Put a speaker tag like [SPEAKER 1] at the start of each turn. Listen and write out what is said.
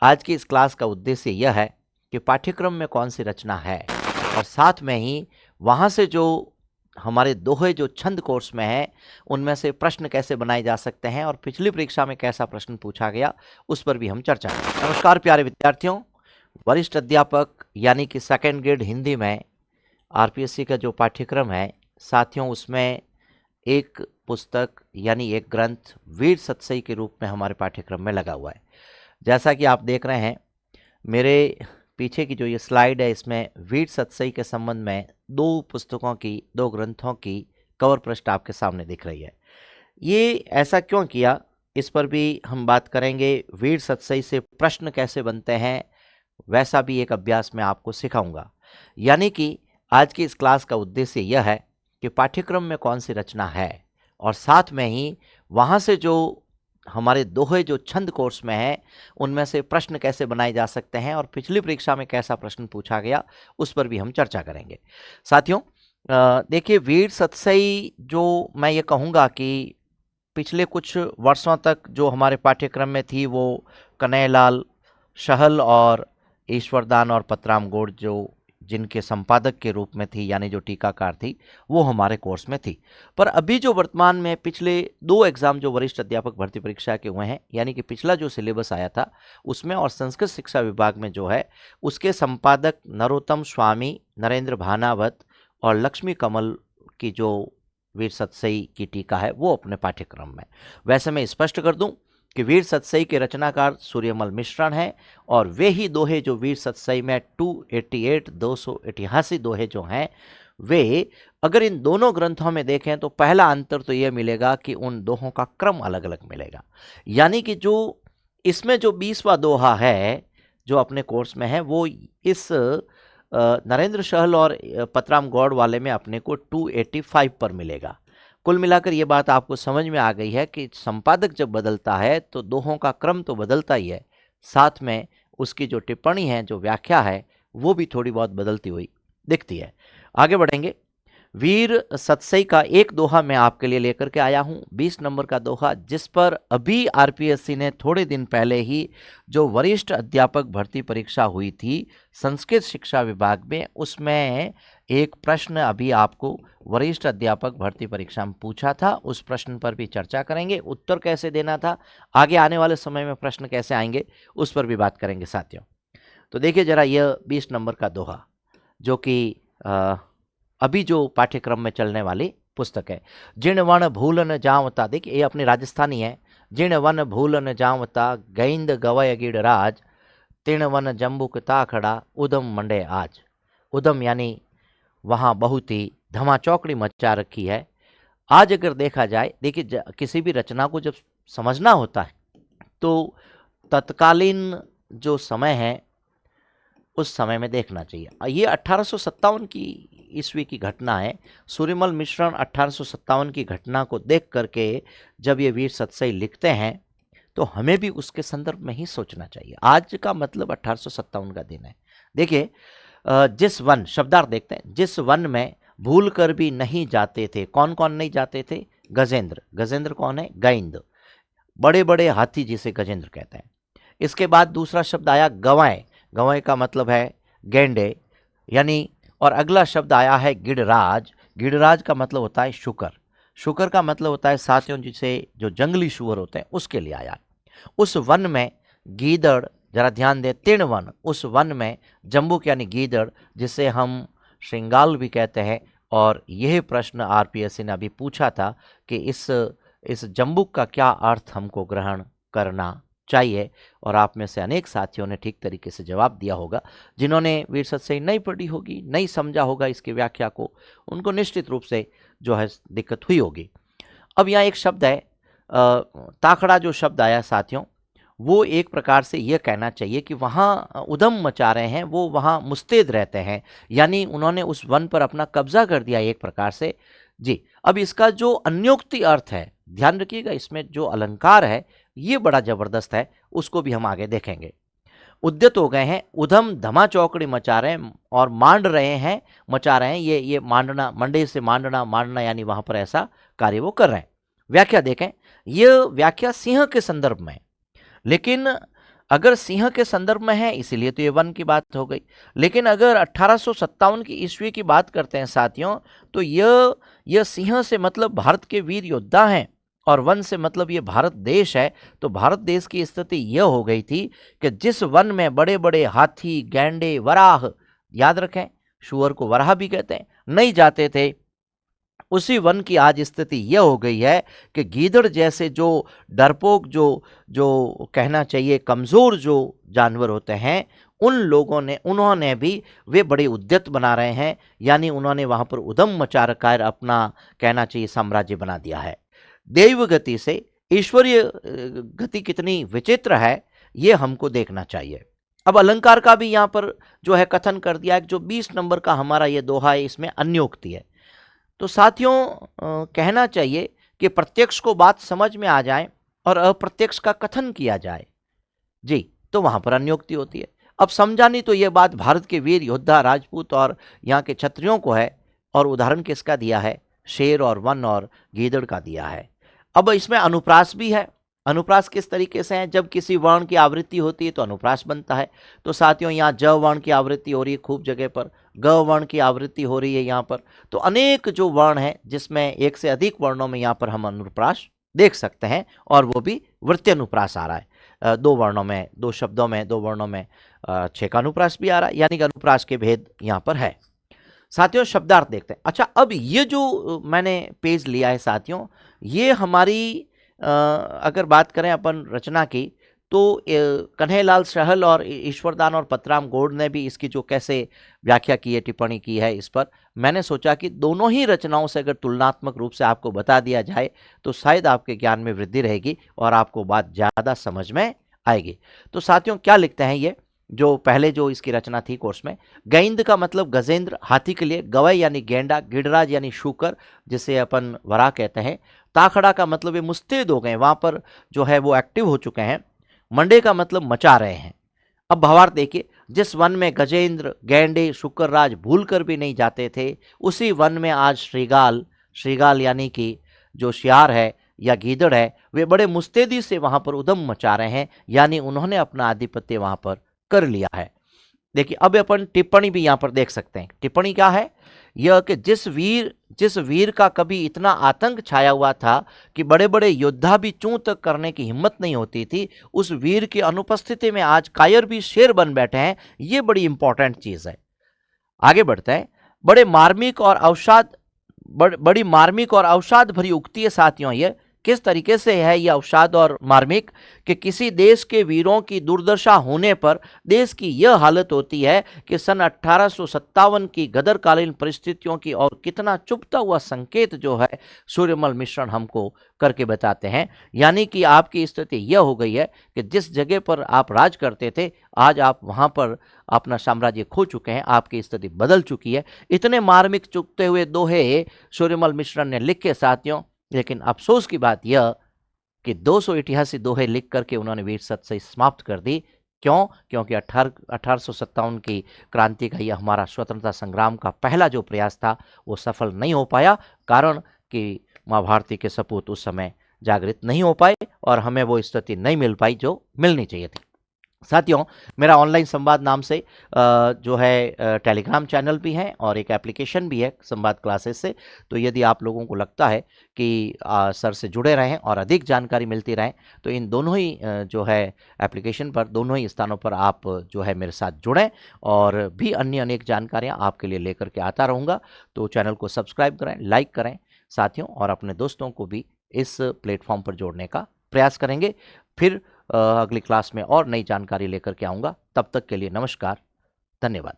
[SPEAKER 1] आज की इस क्लास का उद्देश्य यह है कि पाठ्यक्रम में कौन सी रचना है और साथ में ही वहाँ से जो हमारे दोहे जो छंद कोर्स में है उनमें से प्रश्न कैसे बनाए जा सकते हैं और पिछली परीक्षा में कैसा प्रश्न पूछा गया उस पर भी हम चर्चा करें। नमस्कार प्यारे विद्यार्थियों, वरिष्ठ अध्यापक यानी कि सेकेंड ग्रेड हिंदी में आरपीएससी का जो पाठ्यक्रम है साथियों, उसमें एक पुस्तक यानी एक ग्रंथ वीर सतसई के रूप में हमारे पाठ्यक्रम में लगा हुआ है। जैसा कि आप देख रहे हैं मेरे पीछे की जो ये स्लाइड है, इसमें वीर सतसई के संबंध में दो ग्रंथों की कवर पृष्ठ आपके सामने दिख रही है। ये ऐसा क्यों किया, इस पर भी हम बात करेंगे। वीर सतसई से प्रश्न कैसे बनते हैं वैसा भी एक अभ्यास मैं आपको सिखाऊंगा। यानी कि आज की इस क्लास का उद्देश्य यह है कि पाठ्यक्रम में कौन सी रचना है और साथ में ही वहाँ से जो हमारे दोहे जो छंद कोर्स में है उनमें से प्रश्न कैसे बनाए जा सकते हैं और पिछली परीक्षा में कैसा प्रश्न पूछा गया उस पर भी हम चर्चा करेंगे। साथियों देखिए, वीर सतसई जो मैं ये कहूँगा कि पिछले कुछ वर्षों तक जो हमारे पाठ्यक्रम में थी वो कन्हैयालाल शहल और ईश्वरदान और पतराम गौड़ जो जिनके संपादक के रूप में थी, यानी जो टीकाकार थी, वो हमारे कोर्स में थी। पर अभी जो वर्तमान में पिछले 2 एग्जाम जो वरिष्ठ अध्यापक भर्ती परीक्षा के हुए हैं, यानी कि पिछला जो सिलेबस आया था उसमें और संस्कृत शिक्षा विभाग में जो है उसके संपादक नरोत्तम स्वामी, नरेंद्र भानावत और लक्ष्मी कमल की जो वीर सतसई की टीका है वो अपने पाठ्यक्रम में। वैसे मैं स्पष्ट कर दूं कि वीर सतसई के रचनाकार सूर्यमल मिश्रण हैं और वे ही दोहे जो वीर सतसई में 288 दोहे जो हैं वे, अगर इन दोनों ग्रंथों में देखें तो पहला अंतर तो यह मिलेगा कि उन दोहों का क्रम अलग अलग मिलेगा। यानी कि जो इसमें जो 20वां दोहा है जो अपने कोर्स में है वो इस नरेंद्र शहल और पतराम गौड़ वाले में अपने को 285 पर मिलेगा। कुल मिलाकर ये बात आपको समझ में आ गई है कि संपादक जब बदलता है तो दोहों का क्रम तो बदलता ही है, साथ में उसकी जो टिप्पणी है, जो व्याख्या है, वो भी थोड़ी बहुत बदलती हुई दिखती है। आगे बढ़ेंगे। वीर सतसई का एक दोहा मैं आपके लिए लेकर के आया हूं, 20 नंबर का दोहा, जिस पर अभी आरपीएससी ने थोड़े दिन पहले ही जो वरिष्ठ अध्यापक भर्ती परीक्षा हुई थी संस्कृत शिक्षा विभाग में, उसमें एक प्रश्न अभी आपको वरिष्ठ अध्यापक भर्ती परीक्षा में पूछा था। उस प्रश्न पर भी चर्चा करेंगे, उत्तर कैसे देना था, आगे आने वाले समय में प्रश्न कैसे आएंगे उस पर भी बात करेंगे साथियों। तो देखिए जरा, यह 20 नंबर का दोहा जो कि अभी जो पाठ्यक्रम में चलने वाली पुस्तक है। जिण वन भूलन जावता, देखिए ये अपनी राजस्थानी है। जिण वन भूलन जावता, गैंद गवय गिड़ राज, तिण वन जम्बुक ताखड़ा, उदम मंडे आज। उदम यानी वहाँ बहुत ही धमाचौकड़ी मचा रखी है। आज अगर देखा जाए, देखिए किसी भी रचना को जब समझना होता है तो तत्कालीन जो समय है उस समय में देखना चाहिए। ये 1857 की ईस्वी की घटना है। सूर्यमल मिश्रण 1857 की घटना को देख करके जब ये वीर सतसई लिखते हैं तो हमें भी उसके संदर्भ में ही सोचना चाहिए। आज का मतलब 1857 का दिन है। देखिए, जिस वन, शब्दार्थ देखते हैं। जिस वन में भूल कर भी नहीं जाते थे, कौन कौन नहीं जाते थे? गजेंद्र। गजेंद्र कौन है? गैंद, बड़े बड़े हाथी जिसे गजेंद्र कहते हैं। इसके बाद दूसरा शब्द आया गवाएं। गवाएं का मतलब है गेंडे, यानी, और अगला शब्द आया है गिड़राज। गिड़राज का मतलब होता है शुकर। शुकर का मतलब होता है साथियों जिसे जो जंगली शुअर होते हैं उसके लिए आया। उस वन में गीदड़, जरा ध्यान दें, तीर्ण वन, उस वन में जम्बुक यानी गीदड़ जिसे हम श्रृंगाल भी कहते हैं। और यह प्रश्न आरपीएससी ने अभी पूछा था कि इस जम्बुक का क्या अर्थ हमको ग्रहण करना चाहिए, और आप में से अनेक साथियों ने ठीक तरीके से जवाब दिया होगा। जिन्होंने वीर सतसई नहीं पढ़ी होगी, नहीं समझा होगा इसकी व्याख्या को, उनको निश्चित रूप से जो है दिक्कत हुई होगी। अब यहाँ एक शब्द है ताखड़ा, जो शब्द आया साथियों, वो एक प्रकार से यह कहना चाहिए कि वहाँ उधम मचा रहे हैं, वो वहाँ मुस्तैद रहते हैं, यानी उन्होंने उस वन पर अपना कब्जा कर दिया एक प्रकार से जी। अब इसका जो अन्योक्ति अर्थ है, ध्यान रखिएगा, इसमें जो अलंकार है ये बड़ा जबरदस्त है, उसको भी हम आगे देखेंगे। उद्यत हो गए हैं, उधम धमा चौकड़ी मचा रहे हैं और मांड रहे हैं, मचा रहे हैं। ये मांडना, मंडे से मांडना, मांडना यानी वहां पर ऐसा कार्य वो कर रहे हैं। व्याख्या देखें, यह व्याख्या सिंह के संदर्भ में, लेकिन अगर सिंह के संदर्भ में है इसीलिए तो ये वन की बात हो गई। लेकिन अगर 1857 की ईस्वी की बात करते हैं साथियों, तो यह सिंह से मतलब भारत के वीर योद्धा हैं और वन से मतलब ये भारत देश है। तो भारत देश की स्थिति यह हो गई थी कि जिस वन में बड़े बड़े हाथी, गैंडे, वराह, याद रखें शुअर को वराह भी कहते हैं, नहीं जाते थे, उसी वन की आज स्थिति यह हो गई है कि गीदड़ जैसे जो डरपोक, जो जो कहना चाहिए कमजोर जो जानवर होते हैं, उन लोगों ने, उन्होंने भी, वे बड़े उद्यत बना रहे हैं, यानी उन्होंने वहां पर उद्यम मचा रखा है, अपना कहना चाहिए साम्राज्य बना दिया है। दैव गति से ईश्वरीय गति कितनी विचित्र है ये हमको देखना चाहिए। अब अलंकार का भी यहाँ पर जो है कथन कर दिया है। जो 20 नंबर का हमारा ये दोहा है, इसमें अन्योक्ति है। तो साथियों कहना चाहिए कि प्रत्यक्ष को बात समझ में आ जाए और अप्रत्यक्ष का कथन किया जाए जी, तो वहां पर अन्योक्ति होती है। अब समझानी तो यह बात भारत के वीर योद्धा, राजपूत और यहाँ के क्षत्रियों को है, और उदाहरण किसका दिया है? शेर और वन और गीदड़ का दिया है। अब इसमें अनुप्रास भी है। अनुप्रास किस तरीके से है? जब किसी वर्ण की आवृत्ति होती है तो अनुप्रास बनता है। तो साथियों यहाँ ज वर्ण की आवृत्ति हो रही है खूब जगह पर, ग वर्ण की आवृत्ति हो रही है यहाँ पर। तो अनेक जो वर्ण है जिसमें एक से अधिक वर्णों में यहाँ पर हम अनुप्रास देख सकते हैं, और वो भी वृत्तीय अनुप्रास आ रहा है। 2 वर्णों में, 2 शब्दों में, 2 वर्णों में 6 का अनुप्रास भी आ रहा है, यानी कि अनुप्रास के भेद यहाँ पर है। साथियों शब्दार्थ देखते हैं। अच्छा, अब ये जो मैंने पेज लिया है साथियों, ये हमारी अगर बात करें अपन रचना की, तो कन्हैयालाल सहल और ईश्वरदान और पतराम गौड़ ने भी इसकी जो कैसे व्याख्या की है, टिप्पणी की है, इस पर मैंने सोचा कि दोनों ही रचनाओं से अगर तुलनात्मक रूप से आपको बता दिया जाए तो शायद आपके ज्ञान में वृद्धि रहेगी और आपको बात ज़्यादा समझ में आएगी। तो साथियों क्या लिखते हैं ये, जो पहले जो इसकी रचना थी कोर्स में, गैंद का मतलब गजेंद्र, हाथी के लिए गवय यानी गेंडा, गिडराज यानी शूकर जिसे अपन वरा कहते हैं, ताखड़ा का मतलब ये मुस्तैद हो गए, वहां पर जो है वो एक्टिव हो चुके हैं, मंडे का मतलब मचा रहे हैं। अब भावार्थ देखिए, जिस वन में गजेंद्र, गैंडे, शुक्रराज भूल कर भी नहीं जाते थे, उसी वन में आज श्रीगाल, श्रीगाल यानी कि जो शियार है या गीदड़ है, वे बड़े मुस्तैदी से वहां पर उदम मचा रहे हैं, यानी उन्होंने अपना आधिपत्य वहां पर कर लिया है। देखिए अब अपन टिप्पणी भी यहां पर देख सकते हैं। टिप्पणी क्या है? यह कि जिस वीर का कभी इतना आतंक छाया हुआ था कि बड़े बड़े योद्धा भी चूं तक करने की हिम्मत नहीं होती थी, उस वीर की अनुपस्थिति में आज कायर भी शेर बन बैठे हैं। ये बड़ी इंपॉर्टेंट चीज है। आगे बढ़ते हैं। बड़ी मार्मिक और अवसाद भरी उक्ति है साथियों। ये किस तरीके से है ये अवसाद और मार्मिक, कि किसी देश के वीरों की दुर्दशा होने पर देश की यह हालत होती है कि सन 1857 की गदरकालीन परिस्थितियों की और कितना चुभता हुआ संकेत जो है सूर्यमल मिश्रण हमको करके बताते हैं। यानी कि आपकी स्थिति यह हो गई है कि जिस जगह पर आप राज करते थे, आज आप वहां पर अपना साम्राज्य खो चुके हैं, आपकी स्थिति बदल चुकी है। इतने मार्मिक चुभते हुए दोहे सूर्यमल मिश्रण ने लिखे साथियों, लेकिन अफसोस की बात यह कि 200 इतिहासी दोहे लिख करके उन्होंने वीर सत से समाप्त कर दी। क्यों? क्योंकि 1857 की क्रांति का यह हमारा स्वतंत्रता संग्राम का पहला जो प्रयास था वो सफल नहीं हो पाया, कारण कि माँ भारती के सपूत उस समय जागृत नहीं हो पाए और हमें वो स्थिति नहीं मिल पाई जो मिलनी चाहिए थी। साथियों मेरा ऑनलाइन संवाद नाम से जो है टेलीग्राम चैनल भी है और एक एप्लीकेशन भी है संवाद क्लासेस से। तो यदि आप लोगों को लगता है कि सर से जुड़े रहें और अधिक जानकारी मिलती रहें, तो इन दोनों ही जो है एप्लीकेशन पर, दोनों ही स्थानों पर आप जो है मेरे साथ जुड़ें, और भी अन्य अनेक जानकारियाँ आपके लिए लेकर के आता रहूँगा। तो चैनल को सब्सक्राइब करें, लाइक करें साथियों, और अपने दोस्तों को भी इस प्लेटफॉर्म पर जोड़ने का प्रयास करेंगे। फिर अगली क्लास में और नई जानकारी लेकर के आऊँगा। तब तक के लिए नमस्कार, धन्यवाद।